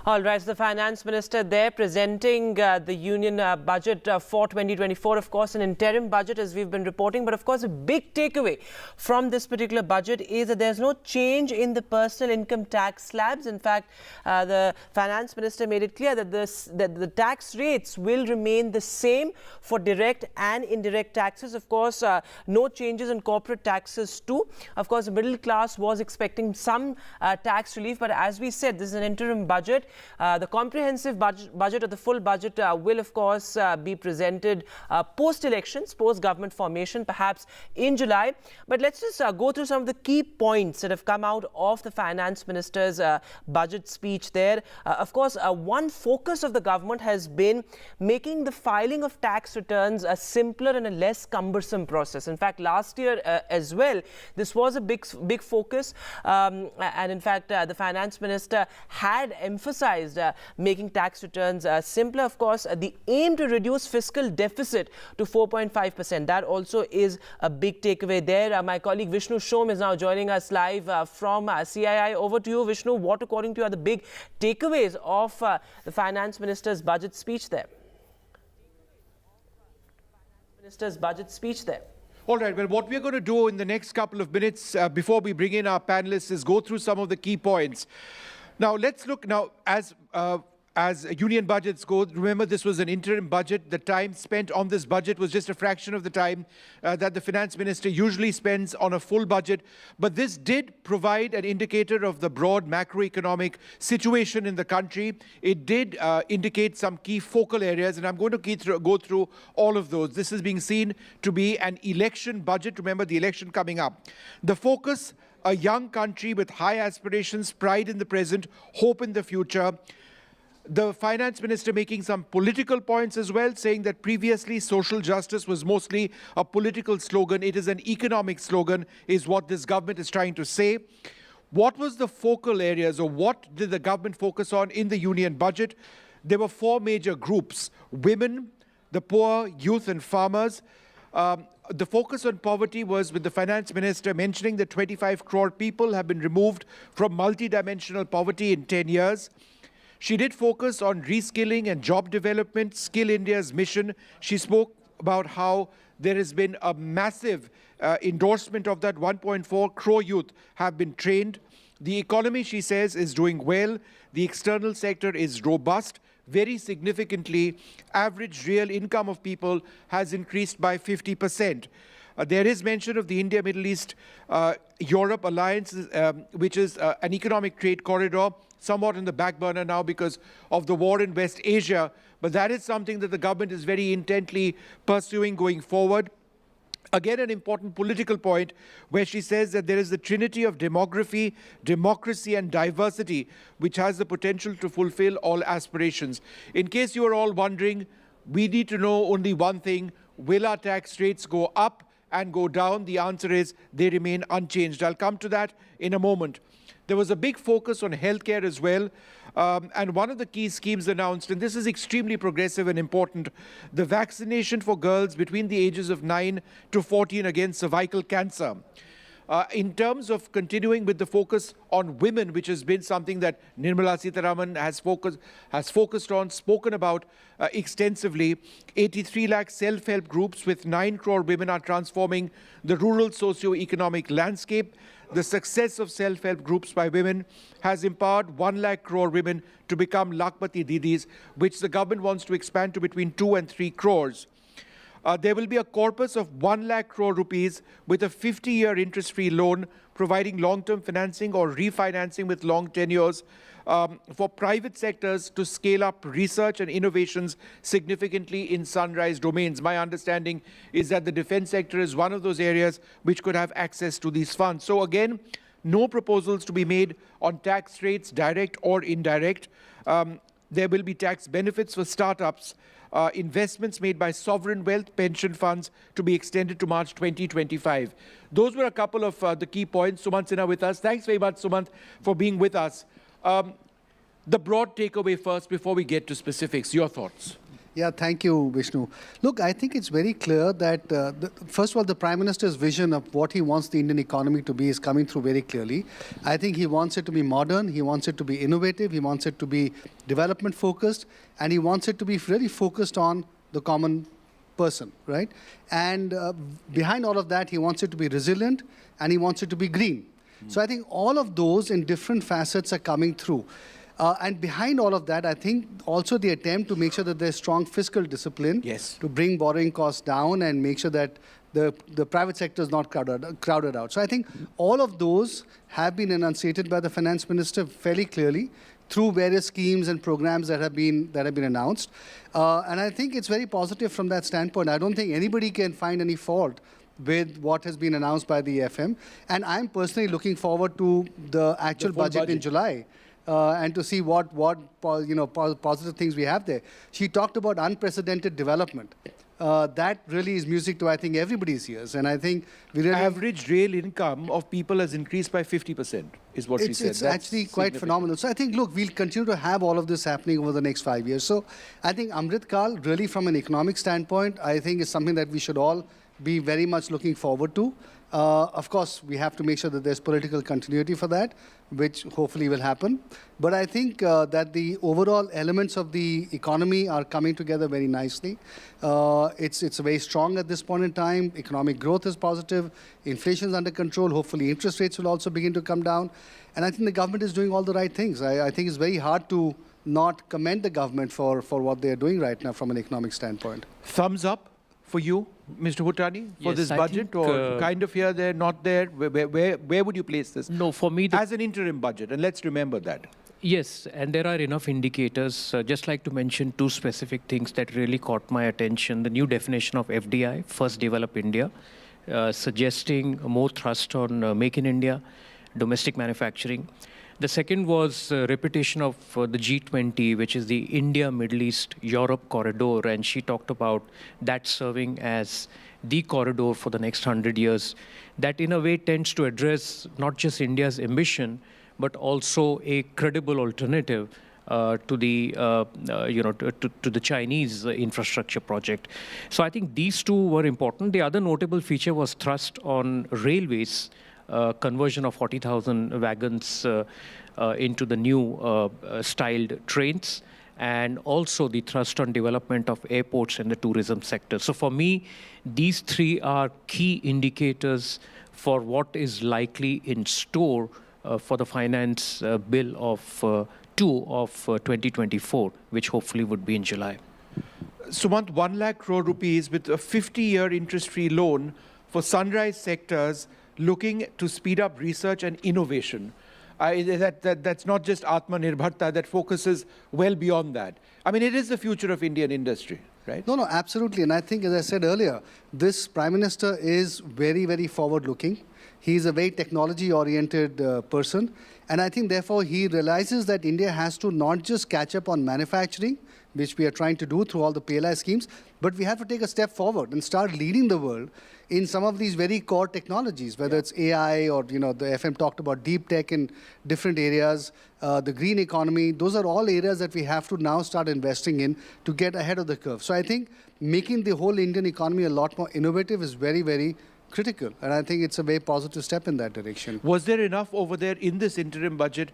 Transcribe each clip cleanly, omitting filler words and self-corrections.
All right, so the Finance Minister there presenting the Union budget for 2024. Of course, an interim budget as we've been reporting. But of course, a big takeaway from this particular budget is that there's no change in the personal income tax slabs. In fact, the Finance Minister made it clear that the tax rates will remain the same for direct and indirect taxes. Of course, no changes in corporate taxes too. Of course, the middle class was expecting some tax relief. But as we said, this is an interim budget. The comprehensive budget or the full budget will, of course, be presented post-elections, post-government formation, perhaps in July. But let's just go through some of the key points that have come out of the Finance Minister's budget speech there. Of course, one focus of the government has been making the filing of tax returns a simpler and a less cumbersome process. In fact, last year as well, this was a big focus. And in fact, the Finance Minister had emphasized making tax returns simpler. Of course, the aim to reduce fiscal deficit to 4.5%. That also is a big takeaway there. My colleague Vishnu Shom is now joining us live from CII. Over to you, Vishnu. What, according to you, are the big takeaways of the Finance Minister's budget speech there? All right, well, what we're going to do in the next couple of minutes before we bring in our panelists is go through some of the key points. Now, let's look now as union budgets go. Remember, this was an interim budget. The time spent on this budget was just a fraction of the time that the finance minister usually spends on a full budget. But this did provide an indicator of the broad macroeconomic situation in the country. It did indicate some key focal areas, and I'm going to go through all of those. This is being seen to be an election budget. Remember, the election coming up. The focus: a young country with high aspirations, pride in the present, hope in the future. The finance minister making some political points as well, saying that previously social justice was mostly a political slogan. It is an economic slogan, is what this government is trying to say. What was the focal areas, or what did the government focus on in the union budget? There were four major groups: women, the poor, youth and farmers. The focus on poverty was with the finance minister mentioning that 25 crore people have been removed from multidimensional poverty in 10 years. She did focus on reskilling and job development, Skill India's mission. She spoke about how there has been a massive endorsement of that. 1.4 crore youth have been trained. The economy, she says, is doing well. The external sector is robust. Very significantly, average real income of people has increased by 50%. There is mention of the India-Middle East-Europe alliance, which is an economic trade corridor, somewhat in the back burner now because of the war in West Asia. But that is something that the government is very intently pursuing going forward. Again, an important political point where she says that there is the trinity of demography, democracy and diversity, which has the potential to fulfill all aspirations. In case you are all wondering, we need to know only one thing: will our tax rates go up and go down? The answer is they remain unchanged. I'll come to that in a moment. There was a big focus on healthcare as well. And one of the key schemes announced, and this is extremely progressive and important, the vaccination for girls between the ages of 9 to 14 against cervical cancer. In terms of continuing with the focus on women, which has been something that Nirmala Sitharaman has focused on, spoken about extensively, 83 lakh self-help groups with 9 crore women are transforming the rural socio-economic landscape. The success of self-help groups by women has empowered 1 lakh crore women to become Lakpati Didis, which the government wants to expand to between 2 and 3 crores. There will be a corpus of 1 lakh crore rupees with a 50-year interest-free loan, providing long-term financing or refinancing with long tenures for private sectors to scale up research and innovations significantly in sunrise domains. My understanding is that the defense sector is one of those areas which could have access to these funds. So again, no proposals to be made on tax rates, direct or indirect. There will be tax benefits for startups. Investments made by sovereign wealth pension funds to be extended to March 2025. Those were a couple of the key points. Sumant Sinha with us. Thanks very much, Sumant, for being with us. The broad takeaway first before we get to specifics. Your thoughts? Yeah, thank you, Vishnu. Look, I think it's very clear that, first of all, the Prime Minister's vision of what he wants the Indian economy to be is coming through very clearly. I think he wants it to be modern, he wants it to be innovative, he wants it to be development-focused, and he wants it to be really focused on the common person, right? And behind all of that, he wants it to be resilient, and he wants it to be green. So I think all of those in different facets are coming through. And behind all of that, I think also the attempt to make sure that there's strong fiscal discipline to bring borrowing costs down and make sure that the private sector is not crowded out. So I think all of those have been enunciated by the finance minister fairly clearly through various schemes and programs that have been announced. And I think it's very positive from that standpoint. I don't think anybody can find any fault with what has been announced by the FM. And I'm personally looking forward to the actual budget in July. And to see what positive things we have there. She talked about unprecedented development. That really is music to, I think, everybody's ears. And I think we really... Average real income of people has increased by 50%, is what she said. It's actually quite phenomenal. So I think, look, we'll continue to have all of this happening over the next 5 years. So I think Amrit Kal, really from an economic standpoint, I think is something that we should all be very much looking forward to. Of course, we have to make sure that there's political continuity for that, which hopefully will happen. But I think that the overall elements of the economy are coming together very nicely. It's very strong at this point in time. Economic growth is positive. Inflation is under control. Hopefully, interest rates will also begin to come down. And I think the government is doing all the right things. I think it's very hard to not commend the government for what they're doing right now from an economic standpoint. Thumbs up for you, Mr. Bhutani, for this budget, or kind of here, there, not there? Where would you place this? No, for me... As an interim budget, and let's remember that. Yes, and there are enough indicators. Just like to mention two specific things that really caught my attention. The new definition of FDI, First Develop India, suggesting more thrust on Make in India, domestic manufacturing. The second was repetition of the G20, which is the India, Middle East, Europe corridor. And she talked about that serving as the corridor for the next 100 years. That in a way tends to address not just India's ambition, but also a credible alternative to the to the Chinese infrastructure project. So I think these two were important. The other notable feature was thrust on railways. Conversion of 40,000 wagons into the new styled trains, and also the thrust on development of airports and the tourism sector. So for me, these three are key indicators for what is likely in store for the finance bill of 2024, which hopefully would be in July. Sumant, 1 lakh crore rupees with a 50-year interest-free loan for sunrise sectors looking to speed up research and innovation. That's not just Atmanirbharta, that focuses well beyond that. I mean, it is the future of Indian industry, right? No, absolutely. And I think, as I said earlier, this Prime Minister is very, very forward-looking. He's a very technology-oriented person. And I think, therefore, he realizes that India has to not just catch up on manufacturing, which we are trying to do through all the PLI schemes, but we have to take a step forward and start leading the world in some of these very core technologies, whether it's AI or, the FM talked about deep tech in different areas, the green economy. Those are all areas that we have to now start investing in to get ahead of the curve. So I think making the whole Indian economy a lot more innovative is very, very critical. And I think it's a very positive step in that direction. Was there enough over there in this interim budget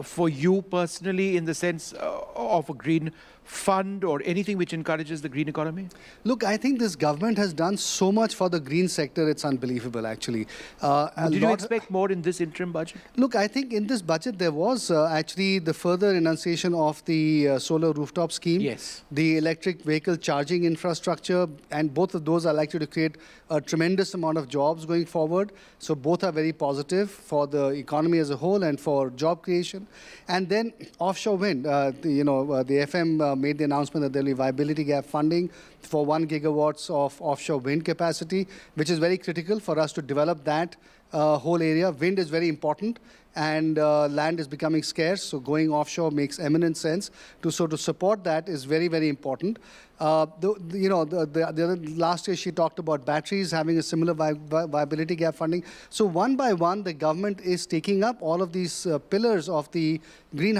for you personally in the sense of a green fund or anything which encourages the green economy? Look, I think this government has done so much for the green sector, it's unbelievable, actually. Did you expect more in this interim budget? Look, I think in this budget there was actually the further enunciation of the solar rooftop scheme, the electric vehicle charging infrastructure, and both of those are likely to create a tremendous amount of jobs going forward. So both are very positive for the economy as a whole and for job creation. And then offshore wind, the FM made the announcement that there will be viability gap funding for 1 gigawatts of offshore wind capacity, which is very critical for us to develop that whole area. Wind is very important, and land is becoming scarce, so going offshore makes eminent sense. To support that is very, very important. The other, last year she talked about batteries having a similar viability gap funding. So one by one, the government is taking up all of these pillars of the green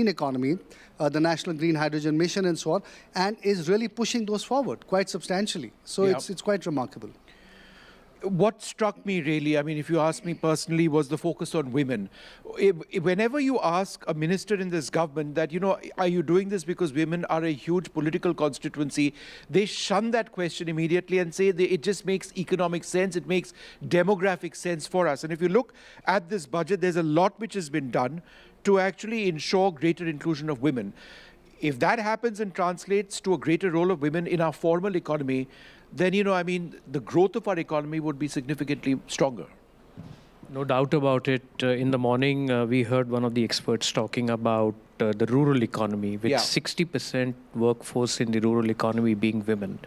economy, the National Green Hydrogen Mission and so on, and is really pushing those forward quite substantially. So it's quite remarkable. What struck me really, I mean, if you ask me personally, was the focus on women. Whenever you ask a minister in this government that, are you doing this because women are a huge political constituency, they shun that question immediately and say it just makes economic sense, it makes demographic sense for us. And if you look at this budget, there's a lot which has been done to actually ensure greater inclusion of women. If that happens and translates to a greater role of women in our formal economy, then, the growth of our economy would be significantly stronger. No doubt about it. In the morning, we heard one of the experts talking about the rural economy, with 60% workforce in the rural economy being women.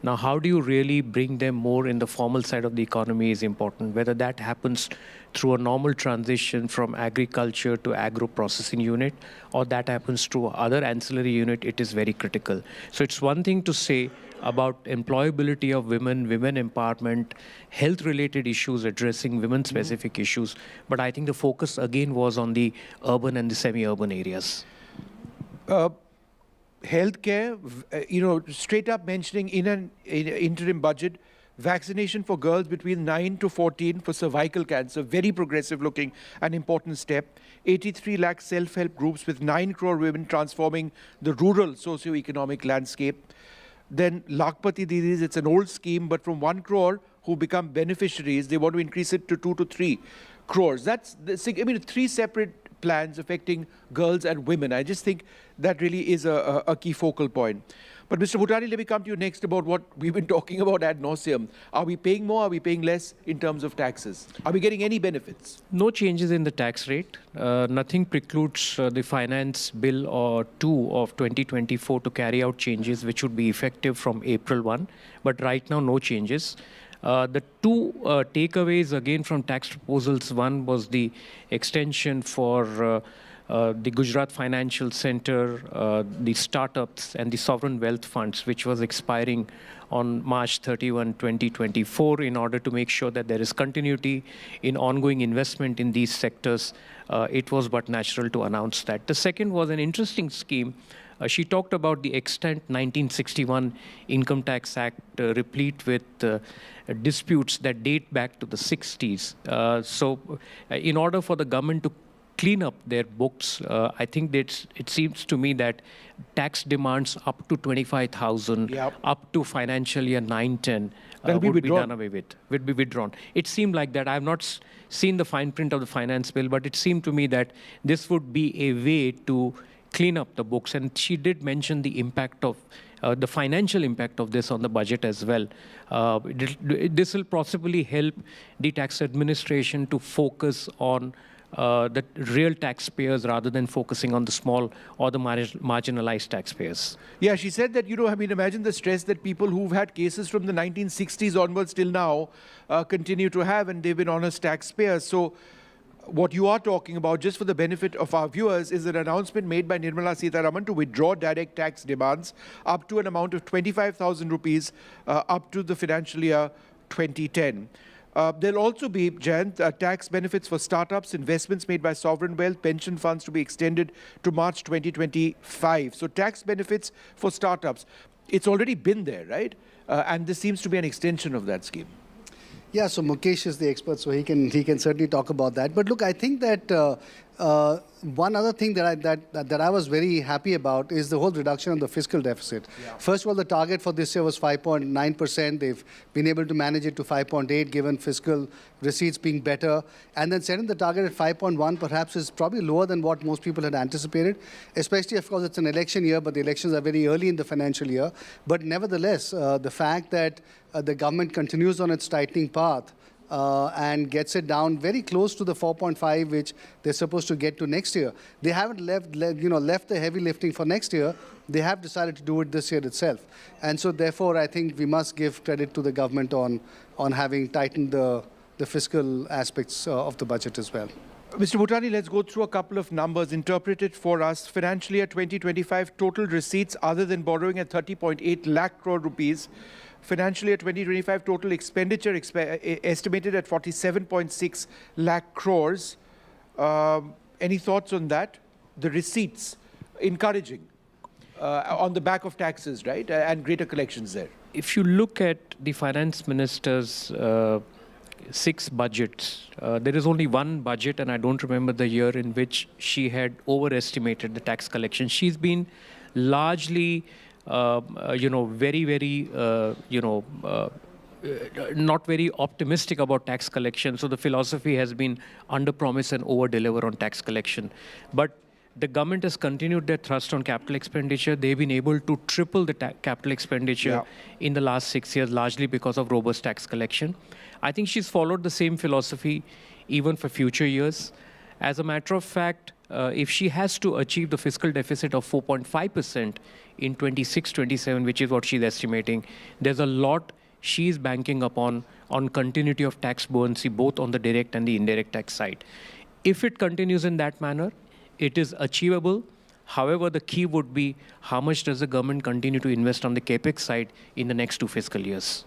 Now, how do you really bring them more in the formal side of the economy is important. Whether that happens through a normal transition from agriculture to agro-processing unit, or that happens through other ancillary unit, it is very critical. So it's one thing to say about employability of women, women empowerment, health-related issues, addressing women-specific issues. But I think the focus again was on the urban and the semi-urban areas. Healthcare, straight up mentioning in an interim budget, vaccination for girls between 9 to 14 for cervical cancer, very progressive looking, an important step. 83 lakh self-help groups with 9 crore women transforming the rural socio-economic landscape. Then Lakpati Didis, it's an old scheme, but from 1 crore who become beneficiaries, they want to increase it to 2 to 3 crores. That's, 3 separate plans affecting girls and women. I just think that really is a key focal point. But Mr. Bhutani, let me come to you next about what we've been talking about ad nauseum. Are we paying more? Are we paying less in terms of taxes? Are we getting any benefits? No changes in the tax rate. Nothing precludes the Finance Bill or 2 of 2024 to carry out changes which would be effective from April 1. But right now, no changes. The two takeaways again from tax proposals, one was the extension for the Gujarat Financial Center, the startups and the sovereign wealth funds, which was expiring on March 31, 2024, in order to make sure that there is continuity in ongoing investment in these sectors. It was but natural to announce that. The second was an interesting scheme. She talked about the extant 1961 Income Tax Act, replete with disputes that date back to the 60s. So in order for the government to clean up their books, I think that it seems to me that tax demands up to 25,000, up to financial year 9-10 would be done away with, would be withdrawn. It seemed like that. I have not seen the fine print of the finance bill, but it seemed to me that this would be a way to clean up the books. And she did mention the impact of the financial impact of this on the budget as well. This will possibly help the tax administration to focus on the real taxpayers rather than focusing on the small or the marginalized taxpayers. Yeah, she said that, imagine the stress that people who've had cases from the 1960s onwards till now continue to have, and they've been honest taxpayers. So what you are talking about, just for the benefit of our viewers, is an announcement made by Nirmala Sitharaman to withdraw direct tax demands up to an amount of 25,000 rupees up to the financial year 2010. There'll also be, Jayant, tax benefits for startups, investments made by sovereign wealth, pension funds to be extended to March 2025. So tax benefits for startups, it's already been there, right? And this seems to be an extension of that scheme. Yeah, so Mukesh is the expert, so he can certainly talk about that. But look, I think that one other thing that I was very happy about is the whole reduction of the fiscal deficit. Yeah. First of all, the target for this year was 5.9%. They've been able to manage it to 5.8, given fiscal receipts being better. And then setting the target at 5.1 perhaps is probably lower than what most people had anticipated, especially, of course, it's an election year, but the elections are very early in the financial year. But nevertheless, the fact that the government continues on its tightening path and gets it down very close to the 4.5, which they're supposed to get to next year. They haven't left the heavy lifting for next year. They have decided to do it this year itself. And so therefore, I think we must give credit to the government on having tightened the the fiscal aspects of the budget as well. Mr. Bhutani, let's go through a couple of numbers interpreted for us. Financial year 2025 total receipts other than borrowing at 30.8 lakh crore rupees. Financial year 2025 total expenditure estimated at 47.6 lakh crores. Any thoughts on that? The receipts encouraging on the back of taxes, right? And greater collections there. If you look at the finance minister's 6 budgets, there is only one budget, and I don't remember the year in which she had overestimated the tax collection. She's been largely, very, not very optimistic about tax collection. So the philosophy has been under promise and over deliver on tax collection. But the government has continued their thrust on capital expenditure. They've been able to triple the capital expenditure in the last 6 years, largely because of robust tax collection. I think she's followed the same philosophy even for future years. As a matter of fact, if she has to achieve the fiscal deficit of 4.5% in 26-27, which is what she's estimating, there's a lot she's banking upon on continuity of tax buoyancy, both on the direct and the indirect tax side. If it continues in that manner, it is achievable. However, the key would be how much does the government continue to invest on the capex side in the next 2 fiscal years?